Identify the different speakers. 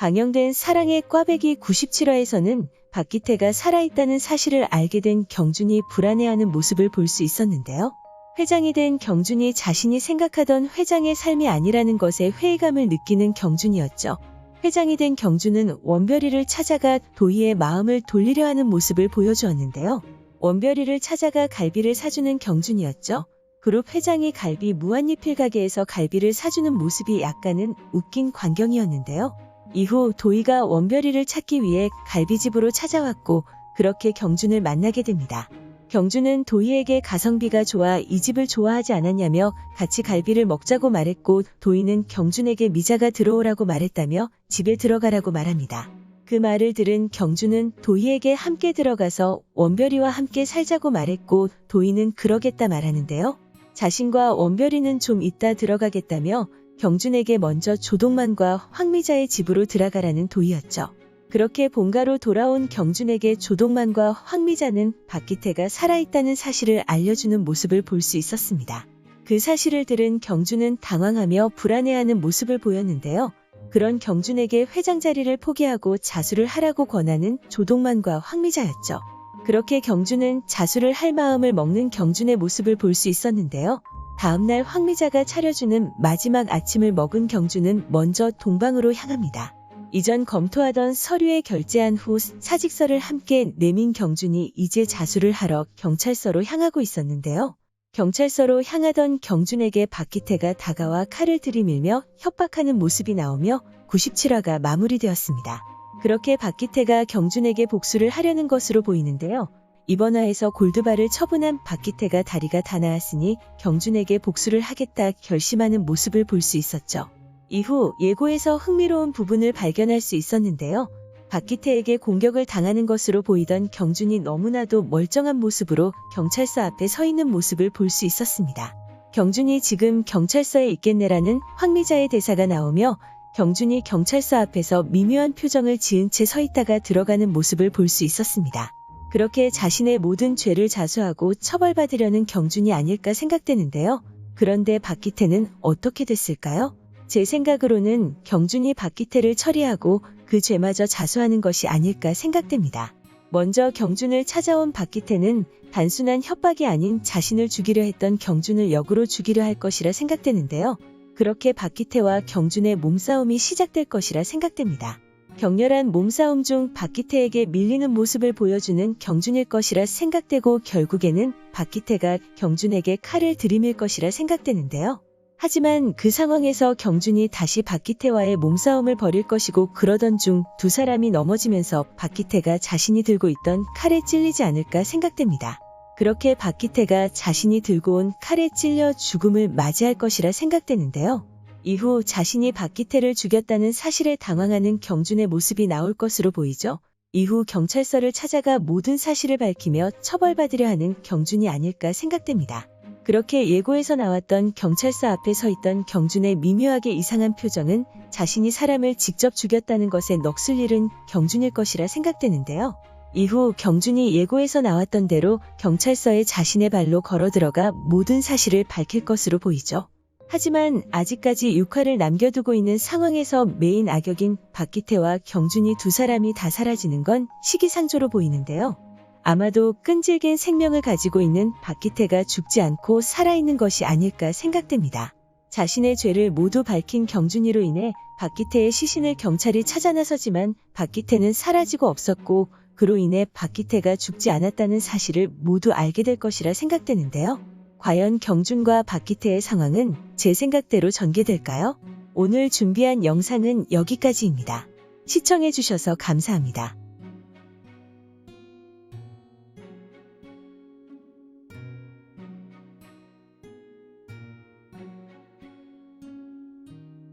Speaker 1: 방영된 사랑의 꽈배기 97화에서는 박기태가 살아있다는 사실을 알게 된 경준이 불안해하는 모습을 볼 수 있었는데요. 회장이 된 경준이 자신이 생각하던 회장의 삶이 아니라는 것에 회의감을 느끼는 경준이었죠. 회장이 된 경준은 원별이를 찾아가 도희의 마음을 돌리려 하는 모습을 보여주었는데요. 원별이를 찾아가 갈비를 사주는 경준이었죠. 그룹 회장이 갈비 무한리필 가게에서 갈비를 사주는 모습이 약간은 웃긴 광경이었는데요. 이후 도희가 원별이를 찾기 위해 갈비집으로 찾아왔고 그렇게 경준을 만나게 됩니다. 경준은 도희에게 가성비가 좋아 이 집을 좋아하지 않았냐며 같이 갈비를 먹자고 말했고 도희는 경준에게 미자가 들어오라고 말했다며 집에 들어가라고 말합니다. 그 말을 들은 경준은 도희에게 함께 들어가서 원별이와 함께 살자고 말했고 도희는 그러겠다 말하는데요. 자신과 원별이는 좀 이따 들어가겠다며 경준에게 먼저 조동만과 황미자의 집으로 들어가라는 도희였죠. 그렇게 본가로 돌아온 경준에게 조동만과 황미자는 박기태가 살아있다는 사실을 알려주는 모습을 볼 수 있었습니다. 그 사실을 들은 경준은 당황하며 불안해하는 모습을 보였는데요. 그런 경준에게 회장 자리를 포기하고 자수를 하라고 권하는 조동만과 황미자였죠. 그렇게 경준은 자수를 할 마음을 먹는 경준의 모습을 볼 수 있었는데요. 다음날 황미자가 차려주는 마지막 아침을 먹은 경준은 먼저 동방으로 향합니다. 이전 검토하던 서류에 결재한 후 사직서를 함께 내민 경준이 이제 자수를 하러 경찰서로 향하고 있었는데요. 경찰서로 향하던 경준에게 박기태가 다가와 칼을 들이밀며 협박하는 모습이 나오며 97화가 마무리되었습니다. 그렇게 박기태가 경준에게 복수를 하려는 것으로 보이는데요. 이번 화에서 골드바를 처분한 박기태가 다리가 다 나았으니 경준에게 복수를 하겠다 결심하는 모습을 볼 수 있었죠. 이후 예고에서 흥미로운 부분을 발견할 수 있었는데요. 박기태에게 공격을 당하는 것으로 보이던 경준이 너무나도 멀쩡한 모습으로 경찰서 앞에 서 있는 모습을 볼 수 있었습니다. 경준이 지금 경찰서에 있겠네라는 황미자의 대사가 나오며 경준이 경찰서 앞에서 미묘한 표정을 지은 채 서 있다가 들어가는 모습을 볼 수 있었습니다. 그렇게 자신의 모든 죄를 자수하고 처벌받으려는 경준이 아닐까 생각되는데요. 그런데 박기태는 어떻게 됐을까요? 제 생각으로는 경준이 박기태를 처리하고 그 죄마저 자수하는 것이 아닐까 생각됩니다. 먼저 경준을 찾아온 박기태는 단순한 협박이 아닌 자신을 죽이려 했던 경준을 역으로 죽이려 할 것이라 생각되는데요. 그렇게 박기태와 경준의 몸싸움이 시작될 것이라 생각됩니다. 격렬한 몸싸움 중 박기태에게 밀리는 모습을 보여주는 경준일 것이라 생각되고 결국에는 박기태가 경준에게 칼을 들이밀 것이라 생각되는데요. 하지만 그 상황에서 경준이 다시 박기태와의 몸싸움을 벌일 것이고 그러던 중 두 사람이 넘어지면서 박기태가 자신이 들고 있던 칼에 찔리지 않을까 생각됩니다. 그렇게 박기태가 자신이 들고 온 칼에 찔려 죽음을 맞이할 것이라 생각되는데요. 이후 자신이 박기태를 죽였다는 사실에 당황하는 경준의 모습이 나올 것으로 보이죠. 이후 경찰서를 찾아가 모든 사실을 밝히며 처벌받으려 하는 경준이 아닐까 생각됩니다. 그렇게 예고에서 나왔던 경찰서 앞에 서 있던 경준의 미묘하게 이상한 표정은 자신이 사람을 직접 죽였다는 것에 넋을 잃은 경준일 것이라 생각되는데요. 이후 경준이 예고에서 나왔던 대로 경찰서에 자신의 발로 걸어 들어가 모든 사실을 밝힐 것으로 보이죠. 하지만 아직까지 6화를 남겨두고 있는 상황에서 메인 악역인 박기태와 경준이 두 사람이 다 사라지는 건 시기상조로 보이는데요. 아마도 끈질긴 생명을 가지고 있는 박기태가 죽지 않고 살아있는 것이 아닐까 생각됩니다. 자신의 죄를 모두 밝힌 경준이로 인해 박기태의 시신을 경찰이 찾아 나서지만 박기태는 사라지고 없었고 그로 인해 박기태가 죽지 않았다는 사실을 모두 알게 될 것이라 생각되는데요. 과연 경준과 박기태의 상황은 제 생각대로 전개될까요? 오늘 준비한 영상은 여기까지입니다. 시청해주셔서 감사합니다.